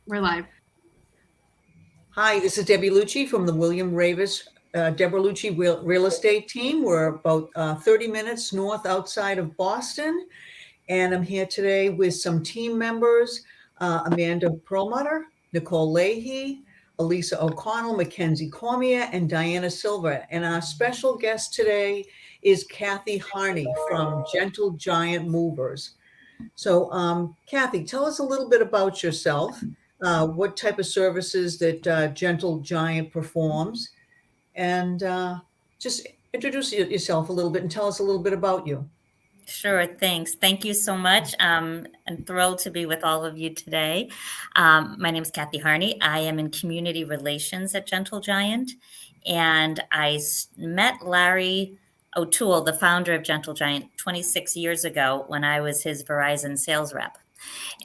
We're live. Hi, this is Debbie Lucci from the William Raveis Deborah Lucci real estate team. We're about 30 minutes north outside of Boston. And I'm here today with some team members, Amanda Perlmutter, Nicole Leahy, Elisa O'Connell, Mackenzie Cormier, and Diana Silva. And our special guest today is Kathy Harney from Gentle Giant Movers. So, Kathy, tell us a little bit about yourself, what type of services that Gentle Giant performs, and just introduce yourself a little bit and tell us a little bit about you. Sure, thanks. Thank you so much. I'm thrilled to be with all of you today. My name is Kathy Harney. I am in community relations at Gentle Giant, and met Larry O'Toole, the founder of Gentle Giant, 26 years ago when I was his Verizon sales rep.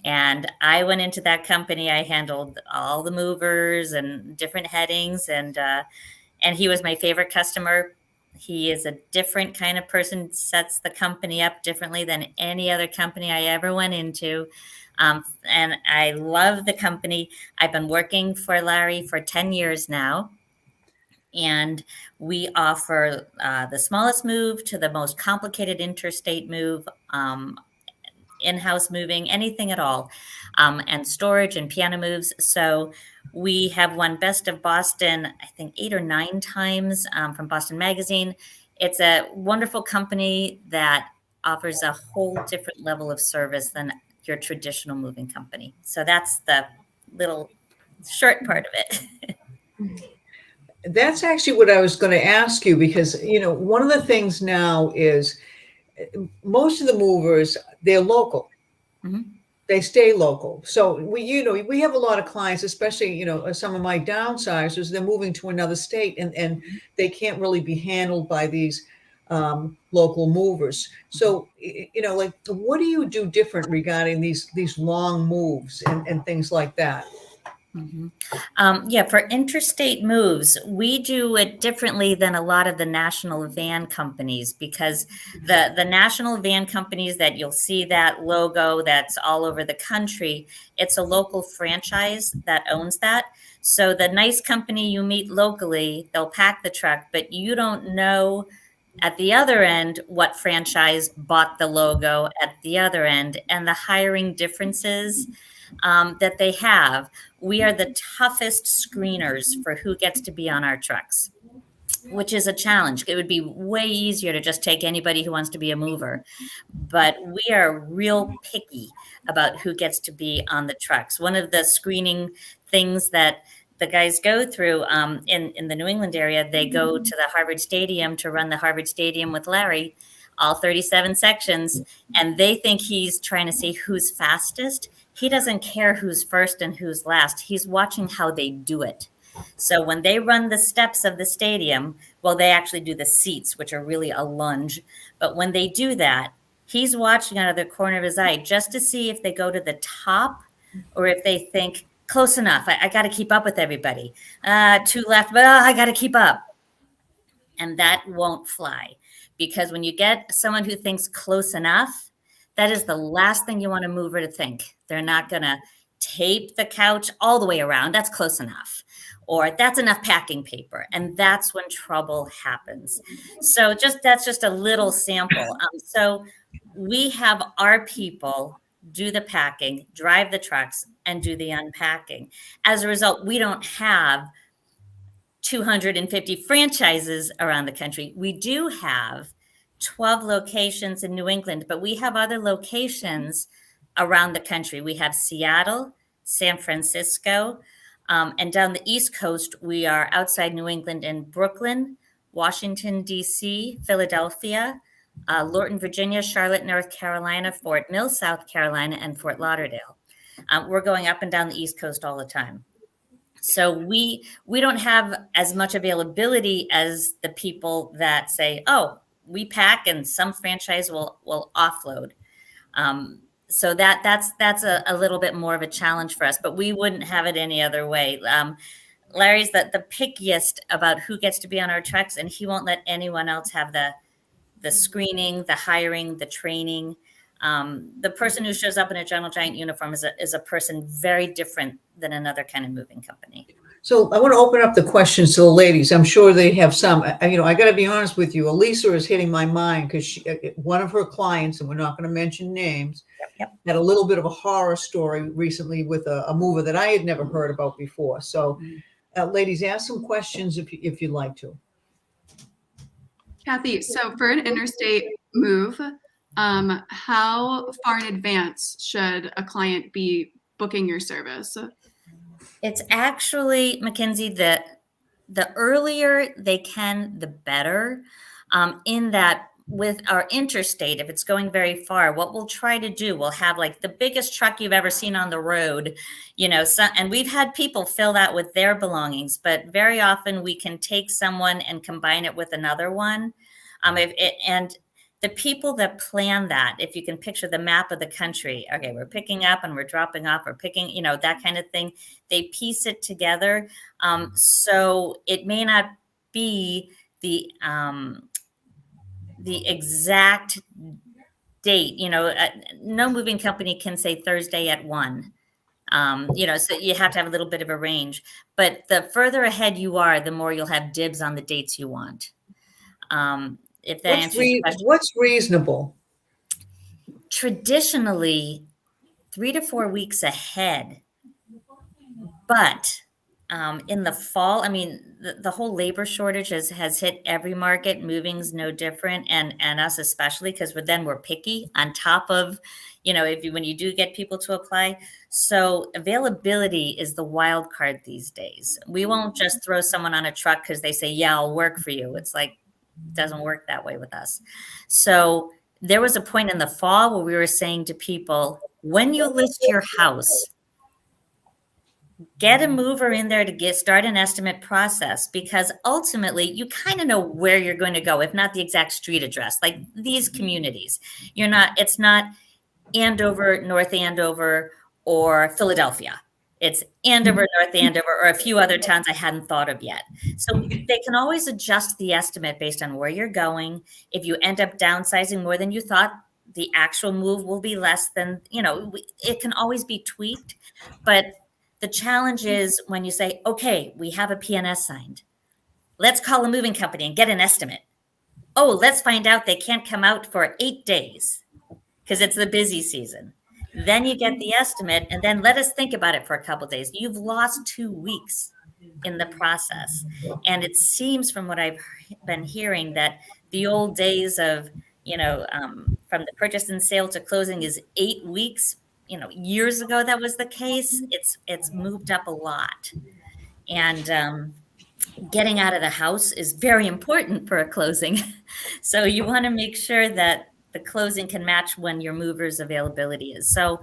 And I went into that company. I handled all the movers and different headings, and he was my favorite customer. He is a different kind of person, sets the company up differently than any other company I ever went into. And I love the company. I've been working for Larry for 10 years now. And we offer the smallest move to the most complicated interstate move, in-house moving, anything at all, and storage and piano moves. So we have won Best of Boston, I think 8 or 9 times, from Boston Magazine. It's a wonderful company that offers a whole different level of service than your traditional moving company. So that's the little short part of it. That's actually what I was going to ask you because, one of the things now is most of the movers, they're local. Mm-hmm. They stay local. So we have a lot of clients, especially, some of my downsizers, they're moving to another state and they can't really be handled by these local movers. So, like, what do you do different regarding these long moves and things like that? Mm-hmm. Yeah, for interstate moves, we do it differently than a lot of the national van companies because the national van companies that you'll see that logo that's all over the country, it's a local franchise that owns that. So the nice company you meet locally, they'll pack the truck, but you don't know at the other end what franchise bought the logo at the other end and the hiring differences that they have. We are the toughest screeners for who gets to be on our trucks, which is a challenge. It would be way easier to just take anybody who wants to be a mover, but we are real picky about who gets to be on the trucks. One of the screening things that the guys go through in the New England area, they go to the Harvard Stadium to run the Harvard Stadium with Larry, all 37 sections, and they think he's trying to see who's fastest. He doesn't care who's first and who's last. He's watching how they do it. So when they run the steps of the stadium, well, they actually do the seats, which are really a lunge. But when they do that, he's watching out of the corner of his eye just to see if they go to the top or if they think, close enough. I got to keep up with everybody. 2 left, but I got to keep up. And that won't fly because when you get someone who thinks close enough, that is the last thing you want a mover to think. They're not going to tape the couch all the way around. That's close enough. Or that's enough packing paper. And that's when trouble happens. So that's just a little sample. So we have our people do the packing, drive the trucks, and do the unpacking. As a result, we don't have 250 franchises around the country. We do have 12 locations in New England, but we have other locations around the country. We have Seattle, San Francisco, and down the East Coast, we are outside New England in Brooklyn, Washington, D.C., Philadelphia, Lorton, Virginia, Charlotte, North Carolina, Fort Mill, South Carolina, and Fort Lauderdale. We're going up and down the East Coast all the time. So we don't have as much availability as the people that say, oh, we pack and some franchise will offload. So that's a little bit more of a challenge for us, but we wouldn't have it any other way. Larry's the pickiest about who gets to be on our trucks, and he won't let anyone else have the screening, the hiring, the training. The person who shows up in a Gentle Giant uniform is a person very different than another kind of moving company. So I want to open up the questions to the ladies. I'm sure they have some. I got to be honest with you. Elisa is hitting my mind because one of her clients, and we're not going to mention names, had a little bit of a horror story recently with a mover that I had never heard about before. So, ladies, ask some questions if you'd like to. Kathy, so for an interstate move, how far in advance should a client be booking your service? It's actually, Mackenzie, the earlier they can, the better. In that with our interstate, if it's going very far, what we'll try to do, we'll have like the biggest truck you've ever seen on the road, and we've had people fill that with their belongings, but very often we can take someone and combine it with another one. And the people that plan that, if you can picture the map of the country, okay, we're picking up and we're dropping off, we're picking, that kind of thing, they piece it together. So it may not be the exact date, no moving company can say Thursday at 1. So you have to have a little bit of a range, but the further ahead you are, the more you'll have dibs on the dates you want. If that answers your question. What's reasonable? Traditionally, 3 to 4 weeks ahead. But in the fall, the whole labor shortage has hit every market. Moving's no different, and us especially, because we're picky on top of, when you do get people to apply. So availability is the wild card these days. We won't just throw someone on a truck because they say, yeah, I'll work for you. It's like, doesn't work that way with us. So there was a point in the fall where we were saying to people, when you list your house, get a mover in there to start an estimate process, because ultimately you kind of know where you're going to go, if not the exact street address. Like these communities, it's not Andover, North Andover, or Philadelphia. It's Andover, North Andover, or a few other towns I hadn't thought of yet. So they can always adjust the estimate based on where you're going. If you end up downsizing more than you thought, the actual move will be less than, it can always be tweaked. But the challenge is when you say, okay, we have a PNS signed. Let's call a moving company and get an estimate. Oh, let's find out they can't come out for 8 days because it's the busy season. Then you get the estimate, and then let us think about it for a couple of days. You've lost 2 weeks in the process. And it seems from what I've been hearing that the old days of, from the purchase and sale to closing is 8 weeks. Years ago that was the case. It's moved up a lot. And getting out of the house is very important for a closing. So you want to make sure that the closing can match when your mover's availability is. So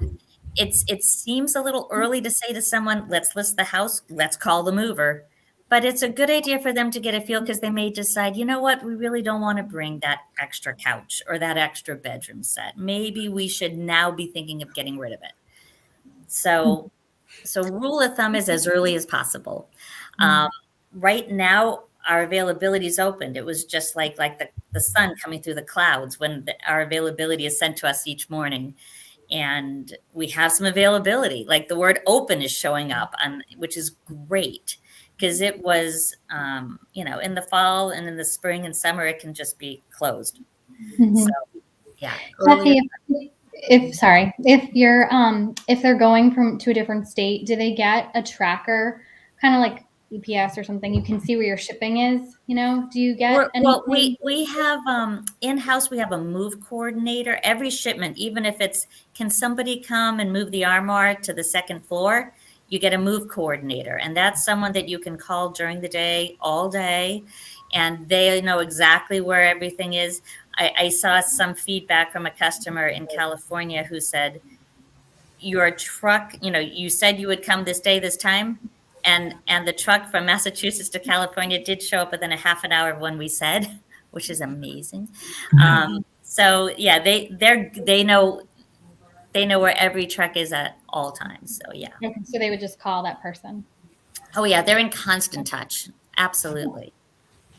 it seems a little early to say to someone, let's list the house, let's call the mover. But it's a good idea for them to get a feel, because they may decide, you know what, we really don't want to bring that extra couch or that extra bedroom set. Maybe we should now be thinking of getting rid of it. So rule of thumb is as early as possible. Right now, our availability is opened. It was just like the sun coming through the clouds when our availability is sent to us each morning. And we have some availability, like the word open is showing up, which is great, because it was, in the fall and in the spring and summer, it can just be closed. Mm-hmm. So, yeah. Kathy, if they're going to a different state, do they get a tracker, kind of like UPS or something? You can see where your shipping is, do you get anything? Well, we have in-house, we have a move coordinator. Every shipment, even if it's, can somebody come and move the armoire to the second floor, you get a move coordinator. And that's someone that you can call during the day, all day, and they know exactly where everything is. I saw some feedback from a customer in California who said, your truck, you said you would come this day, this time. And the truck from Massachusetts to California did show up within a half an hour of when we said, which is amazing. So yeah, they know where every truck is at all times. So yeah. Okay, so they would just call that person. Oh yeah, they're in constant touch. Absolutely.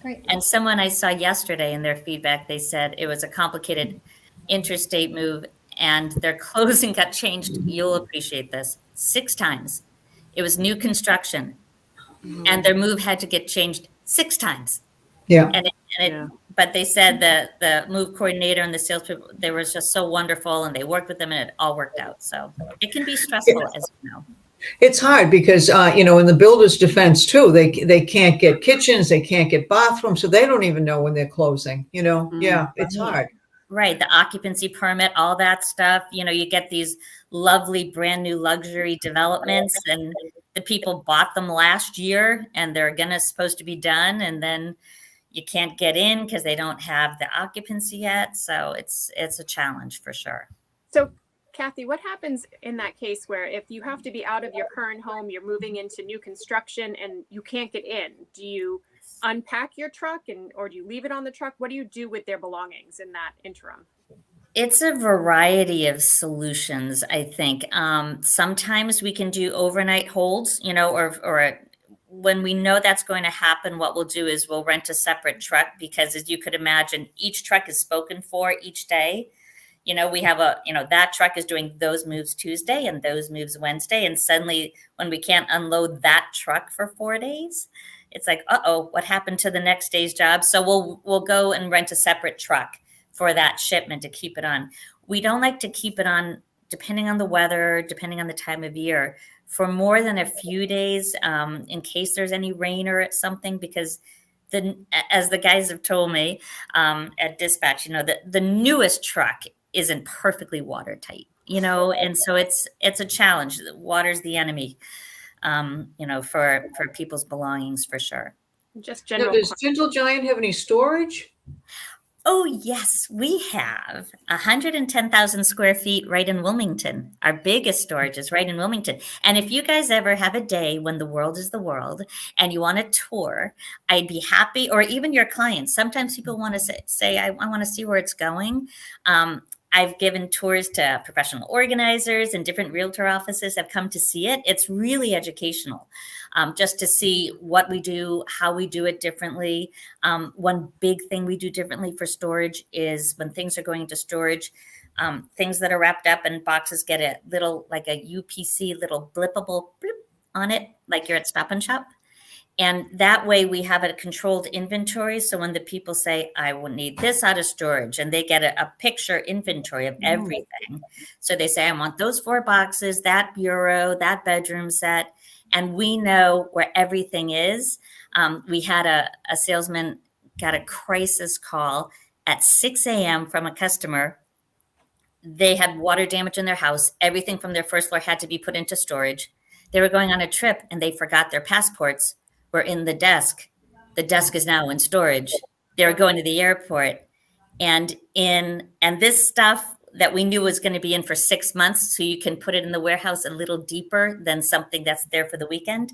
Great. And someone I saw yesterday in their feedback, they said it was a complicated interstate move. and their closing got changed. You'll appreciate this 6 times. It was new construction, and their move had to get changed 6 times. Yeah. And but they said that the move coordinator and the salespeople, they were just so wonderful, and they worked with them, and it all worked out. So it can be stressful, as you know. It's hard because, in the builder's defense too, they can't get kitchens, they can't get bathrooms, so they don't even know when they're closing, Yeah, it's hard. Right. The occupancy permit, all that stuff. You get these lovely brand new luxury developments, and the people bought them last year, and they're supposed to be done. And then you can't get in because they don't have the occupancy yet. So it's a challenge for sure. So Kathy, what happens in that case where if you have to be out of your current home, you're moving into new construction and you can't get in? Do you unpack your truck or do you leave it on the truck? What do you do with their belongings in that interim? It's a variety of solutions, I think. Sometimes we can do overnight holds, or when we know that's going to happen, what we'll do is we'll rent a separate truck because, as you could imagine, each truck is spoken for each day. We have that truck is doing those moves Tuesday and those moves Wednesday. And suddenly when we can't unload that truck for 4 days, it's like, what happened to the next day's job? So we'll go and rent a separate truck for that shipment to keep it on. We don't like to keep it on, depending on the weather, depending on the time of year, for more than a few days, in case there's any rain or something, because as the guys have told me at dispatch, the newest truck isn't perfectly watertight, and so it's a challenge. Water's the enemy, for people's belongings, for sure. Just general. Does Gentle Giant have any storage? Oh, yes, we have 110,000 square feet right in Wilmington. Our biggest storage is right in Wilmington. And if you guys ever have a day when the world is the world and you want a tour, I'd be happy, or even your clients. Sometimes people want to say I want to see where it's going. I've given tours to professional organizers, and different realtor offices have come to see it. It's really educational, just to see what we do, how we do it differently. One big thing we do differently for storage is when things are going into storage, things that are wrapped up in boxes get a little, like a UPC, little blippable bloop on it, like you're at Stop and Shop. And that way we have a controlled inventory. So when the people say, I will need this out of storage, and they get a picture inventory of everything. So they say, I want those 4 boxes, that bureau, that bedroom set. And we know where everything is. We had a salesman got a crisis call at 6 a.m. from a customer. They had water damage in their house. Everything from their first floor had to be put into storage. They were going on a trip and they forgot their passports were in the desk. The desk is now in storage. They were going to the airport, and this stuff that we knew was going to be in for 6 months, so you can put it in the warehouse a little deeper than something that's there for the weekend.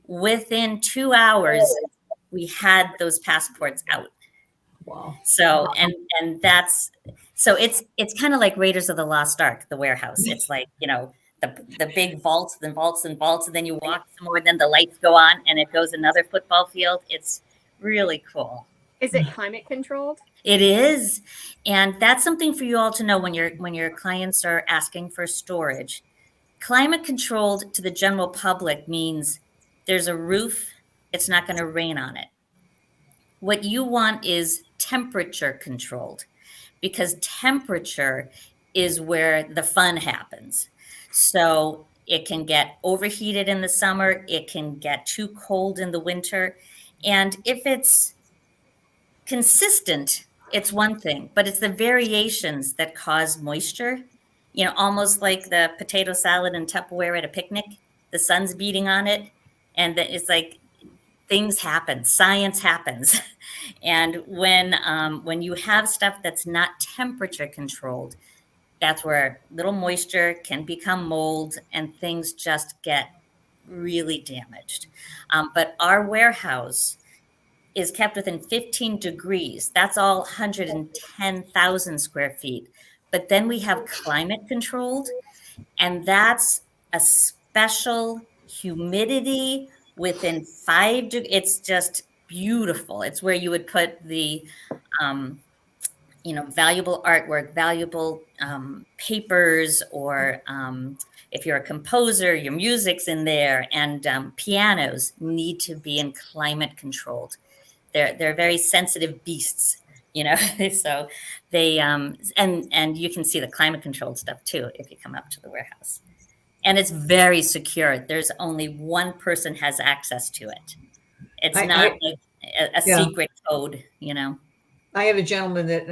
Within 2 hours, we had those passports out. Wow. So and that's so it's kind of like Raiders of the Lost Ark, the warehouse. It's like, the big vaults and vaults and vaults, and then you walk some more, then the lights go on and it goes another football field. It's really cool. Is it climate controlled? It is. And that's something for you all to know when your clients are asking for storage. Climate controlled to the general public means there's a roof, it's not going to rain on it. What you want is temperature controlled, because temperature is where the fun happens. So it can get overheated in the summer. It can get too cold in the winter. And if it's consistent, it's one thing, but it's the variations that cause moisture, almost like the potato salad and Tupperware at a picnic. The sun's beating on it. And it's like things happen, science happens. And when you have stuff that's not temperature controlled, that's where little moisture can become mold and things just get really damaged. But our warehouse is kept within 15 degrees. That's all 110,000 square feet. But then we have climate controlled, and that's a special humidity within 5 degrees. It's just beautiful. It's where you would put the valuable artwork, valuable papers, or if you're a composer, your music's in there, and pianos need to be in climate controlled. They're very sensitive beasts, so they and you can see the climate controlled stuff too if you come up to the warehouse. And it's very secure. There's only one person has access to it. It's not like a secret code, I had a gentleman that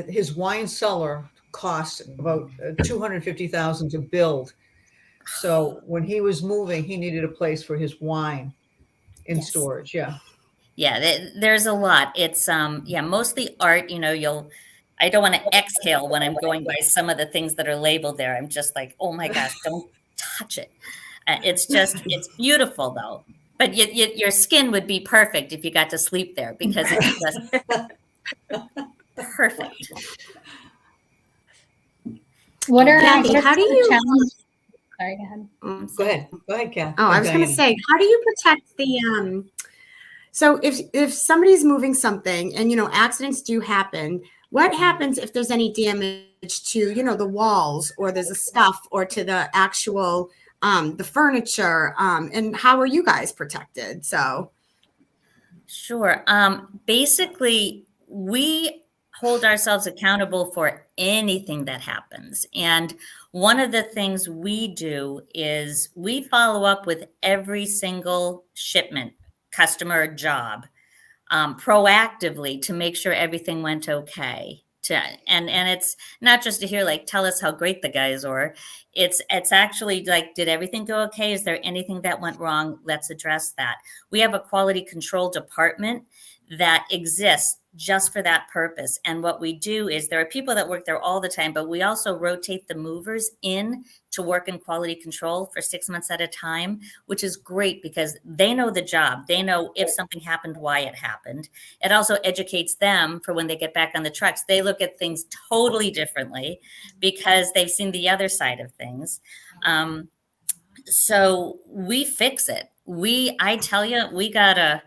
his wine cellar cost about $250,000 to build. So when he was moving, he needed a place for his wine in storage. Yeah. Yeah, there's a lot. It's mostly art. I don't want to exhale when I'm going by some of the things that are labeled there. I'm just like, oh my gosh, don't touch it. It's beautiful though. But your skin would be perfect if you got to sleep there, because it's just perfect. What are Kathy, how do you? Sorry, go ahead. Go ahead, Kathy. Oh, I was going to say, how do you protect the? So if somebody's moving something, and accidents do happen, what happens if there's any damage to the walls, or there's a scuff, or to the actual the furniture, and how are you guys protected? So sure. Basically, we hold ourselves accountable for anything that happens. And one of the things we do is we follow up with every single shipment, customer, job, proactively to make sure everything went okay. And it's not just to hear tell us how great the guys are. It's actually did everything go okay? Is there anything that went wrong? Let's address that. We have a quality control department that exists just for that purpose. And what we do is there are people that work there all the time, but we also rotate the movers in to work in quality control for 6 months at a time, which is great because they know the job. They know if something happened, why it happened. It also educates them for when they get back on the trucks. They look at things totally differently because they've seen the other side of things. So we fix it. I tell you, we got a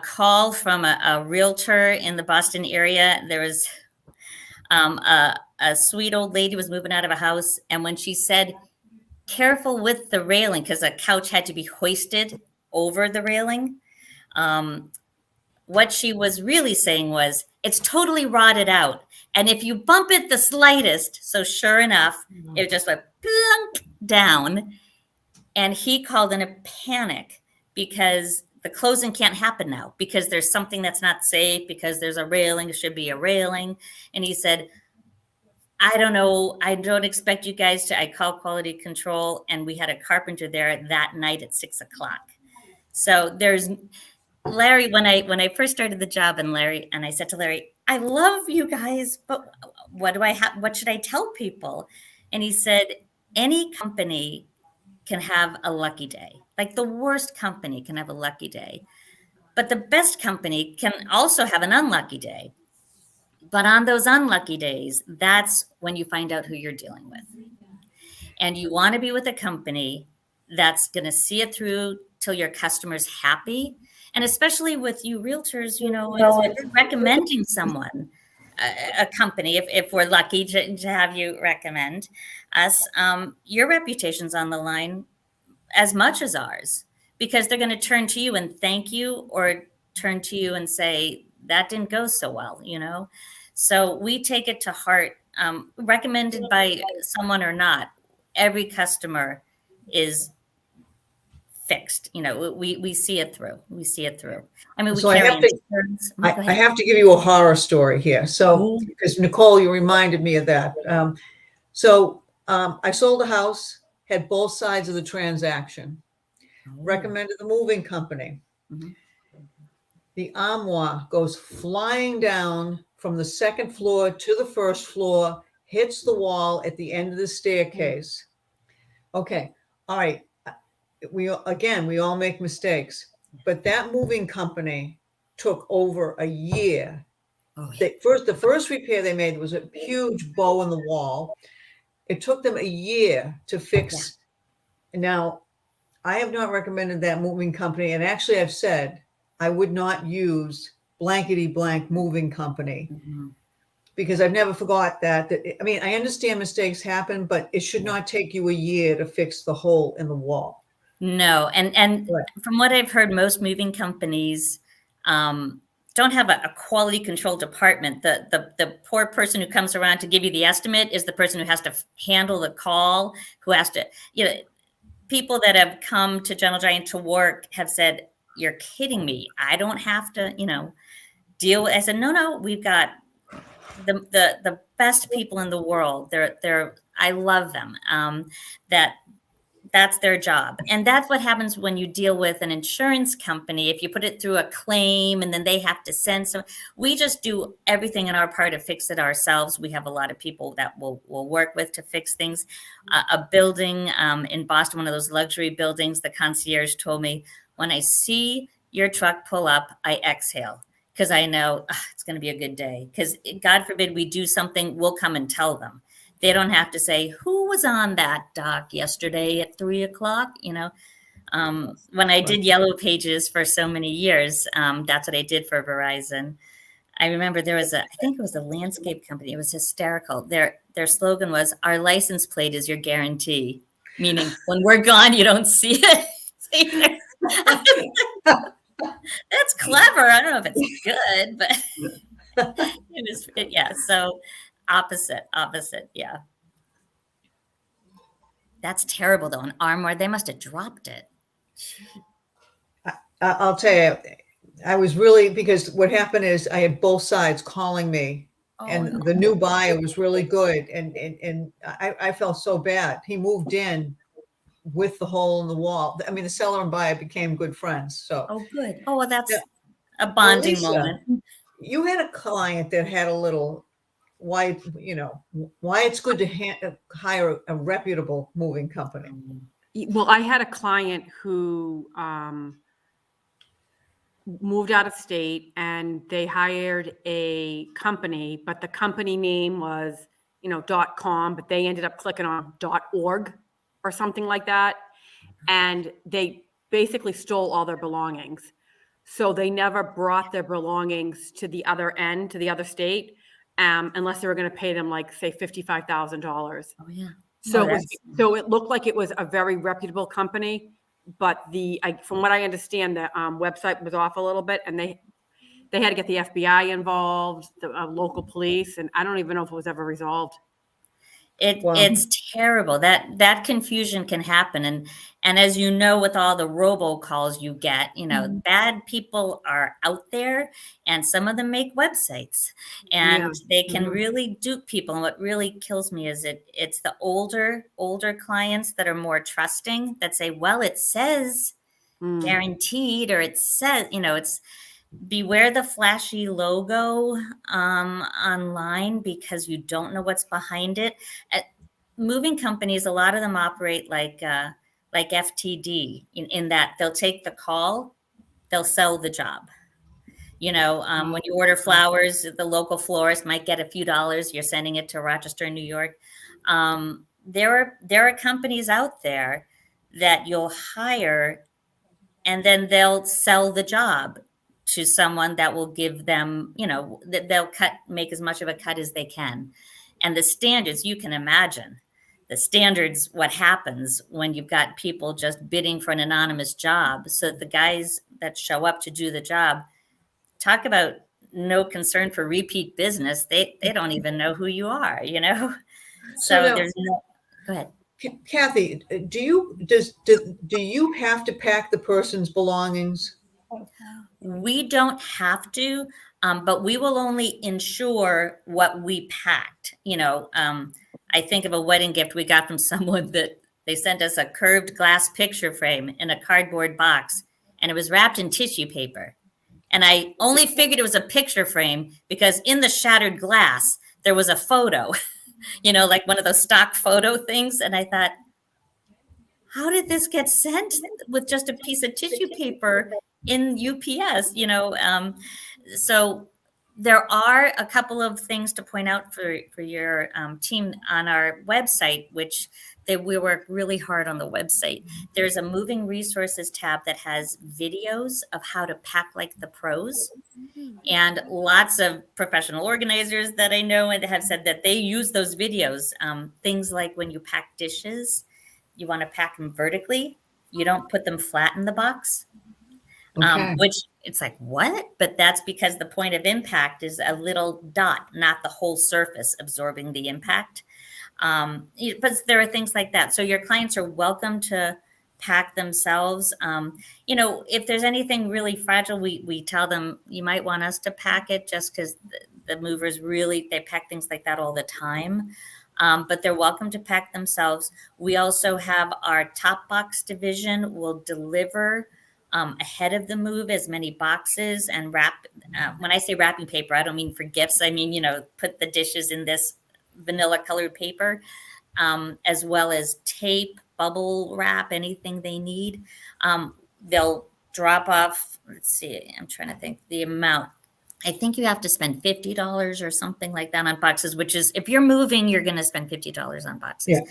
call from a realtor in the Boston area. There was a sweet old lady was moving out of a house. And when she said, careful with the railing, because a couch had to be hoisted over the railing, what she was really saying was, it's totally rotted out. And if you bump it the slightest, so sure enough, it just went plunk down. And he called in a panic because the closing can't happen now because there's something that's not safe, because there's a railing, it should be a railing. And he said, I don't know, I don't expect you guys to, I called quality control, and we had a carpenter there that night at 6 o'clock. So there's Larry, when I first started the job, and I said to Larry, I love you guys, but what should I tell people? And he said, any company can have a lucky day. Like the worst company can have a lucky day, but the best company can also have an unlucky day. But on those unlucky days, that's when you find out who you're dealing with. And you want to be with a company that's going to see it through till your customer's happy. And especially with you realtors, if you're recommending someone, a company, if we're lucky to have you recommend us, your reputation's on the line as much as ours, because they're going to turn to you and thank you, or turn to you and say, that didn't go so well, So we take it to heart, recommended by someone or not. Every customer is fixed. We see it through. We see it through. I mean, I have to give you a horror story here. So, because Nicole, you reminded me of that. I sold a house, had both sides of the transaction, recommended the moving company. Mm-hmm. The armoire goes flying down from the second floor to the first floor, hits the wall at the end of the staircase. Okay. All right. We all make mistakes, but that moving company took over a year. Oh, yeah. The first repair they made was a huge bow in the wall. It took them a year to fix. Yeah. Now, I have not recommended that moving company. And actually I've said I would not use blankety blank moving company. Mm-hmm. Because I've never forgot that. I mean, I understand mistakes happen, but it should not take you a year to fix the hole in the wall. No, and Right. from what I've heard, most moving companies don't have a quality control department. The poor person who comes around to give you the estimate is the person who has to handle the call, who has to, people that have come to General Giant to work have said, "You're kidding me. I don't have to, deal with." I said, "No, we've got the best people in the world. I love them. That's their job. And that's what happens when you deal with an insurance company. If you put it through a claim and then they have to send some, we just do everything in our part to fix it ourselves. We have a lot of people that we'll work with to fix things. A building in Boston, one of those luxury buildings, the concierge told me, when I see your truck pull up, I exhale because I know it's going to be a good day. Because God forbid we do something, we'll come and tell them. They don't have to say, who was on that dock yesterday at 3:00? When I did Yellow Pages for so many years, that's what I did for Verizon. I remember there was I think it was a landscape company. It was hysterical. Their slogan was, our license plate is your guarantee. Meaning when we're gone, you don't see it. That's clever. I don't know if it's good, but it was, yeah. So opposite. Yeah. That's terrible though. An armoire, they must have dropped it. I'll tell you, I was really, because what happened is I had both sides calling me, and the new buyer was really good. And I felt so bad. He moved in with the hole in the wall. I mean, the seller and buyer became good friends. So, Oh, good. Oh, well, that's Yeah. a bonding Lisa, moment. you had a client that had a little, why it's good to hire a reputable moving company. Well, I had a client who moved out of state and they hired a company, but the company name was, .com, but they ended up clicking on .org or something like that. And they basically stole all their belongings. So they never brought their belongings to the other end, to the other state, unless they were going to pay them, like, say, $55,000. Oh, yeah. So, Oh, so it looked like it was a very reputable company, but from what I understand, the website was off a little bit, and they had to get the FBI involved, the local police, and I don't even know if it was ever resolved. Wow. It's terrible. That confusion can happen. And as you know, with all the robocalls you get, bad people are out there, and some of them make websites, and they can really dupe people. And what really kills me is it's the older clients that are more trusting, that say, well, it says guaranteed, or it says, it's beware the flashy logo online, because you don't know what's behind it. Moving companies, a lot of them operate like FTD in that they'll take the call, they'll sell the job. When you order flowers, the local florist might get a few dollars. You're sending it to Rochester, New York. There are companies out there that you'll hire, and then they'll sell the job to someone that will give them, they'll make as much of a cut as they can. And the standards, you can imagine the standards, what happens when you've got people just bidding for an anonymous job. So the guys that show up to do the job, talk about no concern for repeat business. They don't even know who you are, So now, there's no, go ahead. Kathy, do you have to pack the person's belongings? We don't have to, but we will only insure what we packed. I think of a wedding gift we got from someone that they sent us a curved glass picture frame in a cardboard box, and it was wrapped in tissue paper. And I only figured it was a picture frame because in the shattered glass, there was a photo, like one of those stock photo things. And I thought, how did this get sent with just a piece of tissue paper in UPS? So there are a couple of things to point out for your team on our website, which we work really hard on the website. There's a moving resources tab that has videos of how to pack like the pros. And lots of professional organizers that I know and have said that they use those videos. Things like when you pack dishes, you want to pack them vertically. You don't put them flat in the box. Okay. Which it's like, what? But that's because the point of impact is a little dot, not the whole surface absorbing the impact. But there are things like that. So your clients are welcome to pack themselves. If there's anything really fragile, we tell them you might want us to pack it just because the movers they pack things like that all the time. But they're welcome to pack themselves. We also have our top box division will deliver ahead of the move as many boxes and wrap. When I say wrapping paper, I don't mean for gifts. I mean, put the dishes in this vanilla colored paper, as well as tape, bubble wrap, anything they need. They'll drop off. Let's see, I'm trying to think the amount. I think you have to spend $50 or something like that on boxes, which is if you're moving, you're going to spend $50 on boxes.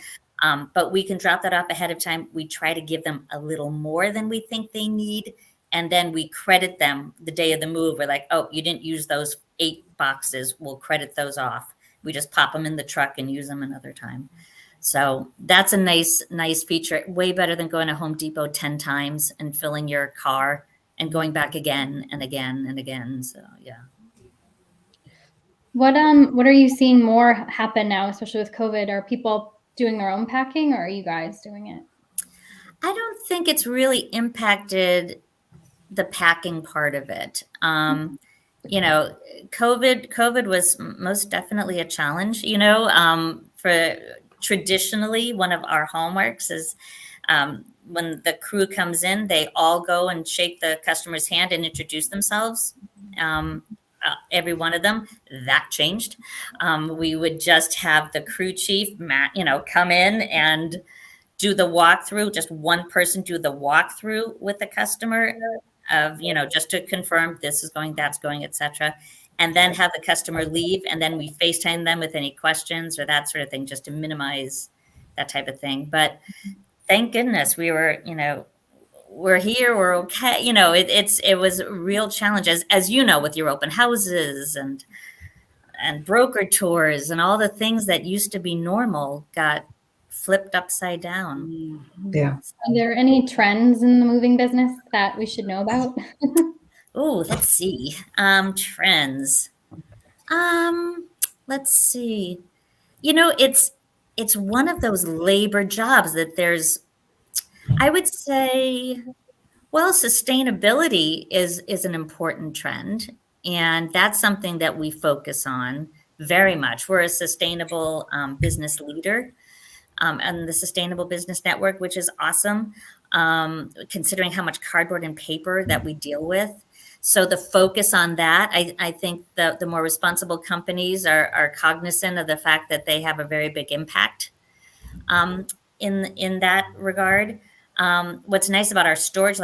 Yeah. But we can drop that off ahead of time. We try to give them a little more than we think they need. And then we credit them the day of the move. We're like, oh, you didn't use those 8 boxes. We'll credit those off. We just pop them in the truck and use them another time. So that's a nice feature. Way better than going to Home Depot 10 times and filling your car and going back again and again and again. So yeah. What are you seeing more happen now, especially with COVID? Are people doing their own packing, or are you guys doing it? I don't think it's really impacted the packing part of it. COVID was most definitely a challenge, for traditionally one of our hallmarks is when the crew comes in, they all go and shake the customer's hand and introduce themselves. Every one of them. That changed. We would just have the crew chief, Matt, come in and do the walkthrough, just one person do the walkthrough with the customer of, just to confirm this is going, that's going, etc. And then have the customer leave. And then we FaceTime them with any questions or that sort of thing, just to minimize that type of thing. But thank goodness we were, we're here, we're okay. It was a real challenge, as you know, with your open houses and broker tours and all the things that used to be normal got flipped upside down. Yeah. Are there any trends in the moving business that we should know about? Oh, let's see. Trends. Let's see. It's one of those labor jobs that there's, I would say, well, sustainability is an important trend. And that's something that we focus on very much. We're a sustainable business leader and the Sustainable Business Network, which is awesome, considering how much cardboard and paper that we deal with. So the focus on that, I think the more responsible companies are cognizant of the fact that they have a very big impact in that regard. What's nice about our storage,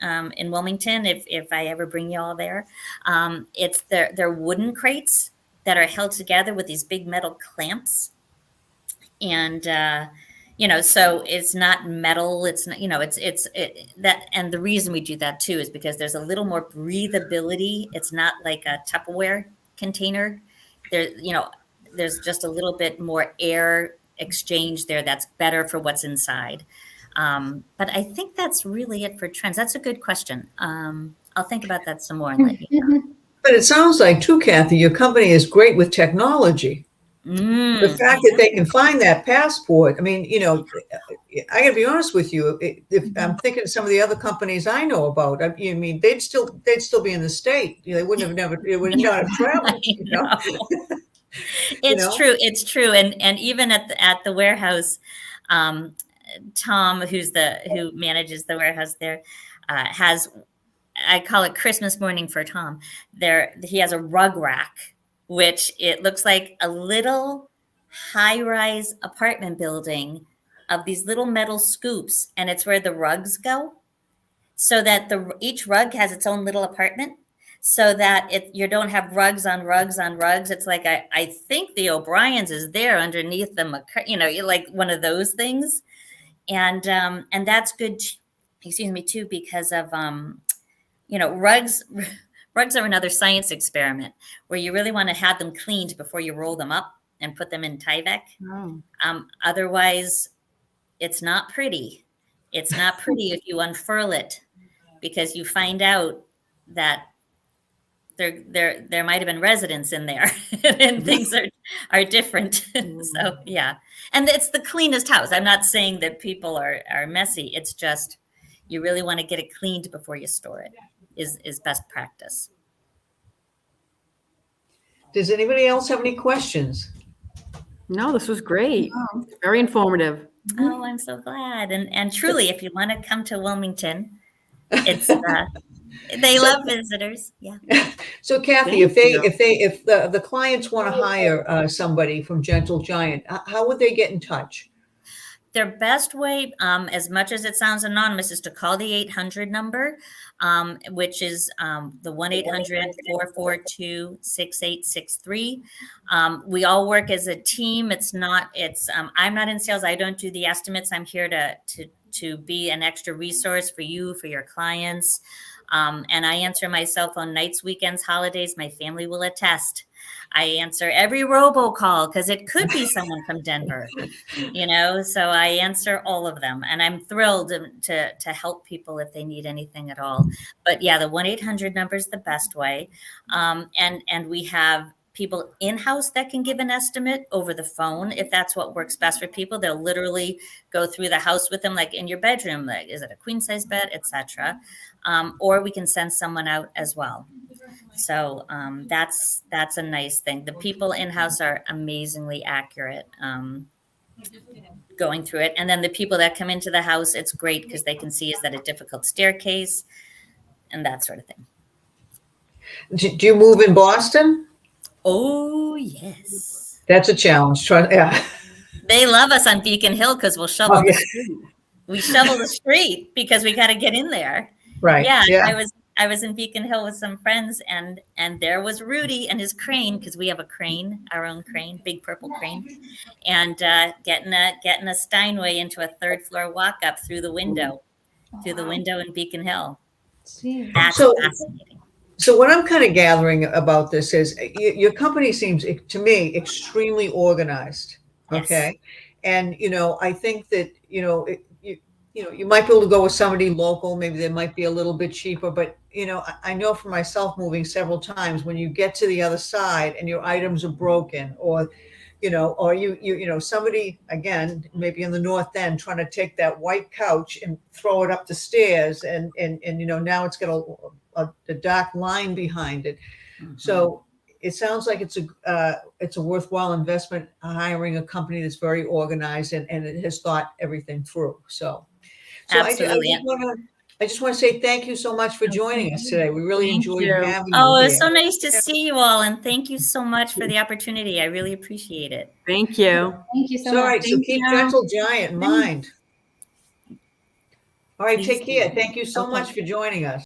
in Wilmington, if I ever bring you all there, it's they're wooden crates that are held together with these big metal clamps. And, so it's not metal, it's not, that. And the reason we do that too, is because there's a little more breathability. It's not like a Tupperware container. There's just a little bit more air exchange there. That's better for what's inside. But I think that's really it for trends. That's a good question. I'll think about that some more and let you know. But it sounds like too, Kathy, your company is great with technology. The fact that they can find that passport, I mean, I gotta be honest with you. If I'm thinking of some of the other companies I know about, they'd still be in the state. They would not have traveled. It's true. And even at the warehouse, Tom, who manages the warehouse there, has, I call it Christmas morning for Tom. He has a rug rack, which it looks like a little high-rise apartment building of these little metal scoops, and it's where the rugs go, so that each rug has its own little apartment. so that you don't have rugs on rugs on rugs. It's like, I think the O'Brien's is there underneath the, you're like one of those things. And that's good, excuse me, too, because of, rugs, rugs are another science experiment where you really want to have them cleaned before you roll them up and put them in Tyvek. Otherwise, it's not pretty. It's not pretty if you unfurl it, because you find out that there might have been residents in there and things are different. So yeah, and it's the cleanest house. I'm not saying that people are messy. It's just you really want to get it cleaned before you store it is best practice. Does anybody else have any questions? No, this was great. Very informative. Oh, I'm so glad. And truly, if you want to come to Wilmington, it's they love visitors. Yeah. So Kathy, if the clients want to hire somebody from Gentle Giant, how would they get in touch? Their best way, as much as it sounds anonymous, is to call the 800 number, which is the 1-800-442-6863. We all work as a team. I'm not in sales. I don't do the estimates. I'm here to be an extra resource for you, for your clients. And I answer my cell phone nights, weekends, holidays. My family will attest. I answer every robocall because it could be someone from Denver, so I answer all of them, and I'm thrilled to help people if they need anything at all. But yeah, the 1-800 number is the best way. And we have people in-house that can give an estimate over the phone if that's what works best for people. They'll literally go through the house with them, like in your bedroom, like is it a queen size bed, etc. Or we can send someone out as well. So that's a nice thing. The people in-house are amazingly accurate going through it. And then the people that come into the house, it's great because they can see, is that a difficult staircase and that sort of thing. Do you move in Boston? Oh, yes. That's a challenge. Yeah. They love us on Beacon Hill because we'll shovel the street. We shovel the street because we got to get in there. Right. Yeah. I was in Beacon Hill with some friends, and there was Rudy and his crane, because we have a crane, our own crane, big purple crane, and getting a Steinway into a third floor walk up through the window in Beacon Hill. That's fascinating. So what I'm kind of gathering about this is your company seems to me extremely organized. Okay. Yes. And, I think that, you might be able to go with somebody local. Maybe they might be a little bit cheaper, but I know for myself, moving several times, when you get to the other side and your items are broken, or somebody, again, maybe in the North End, trying to take that white couch and throw it up the stairs, and now it's got a dark line behind it. Mm-hmm. So it sounds like it's a worthwhile investment, hiring a company that's very organized and it has thought everything through. So absolutely. I just want to say thank you so much for joining us today. We really enjoyed having you. Oh, it's so nice to see you all, and thank you so much for the opportunity. I really appreciate it. Thank you. Thank you so much. All right, so keep Gentle Giant in mind. All right, take care. Thank you so much for joining us.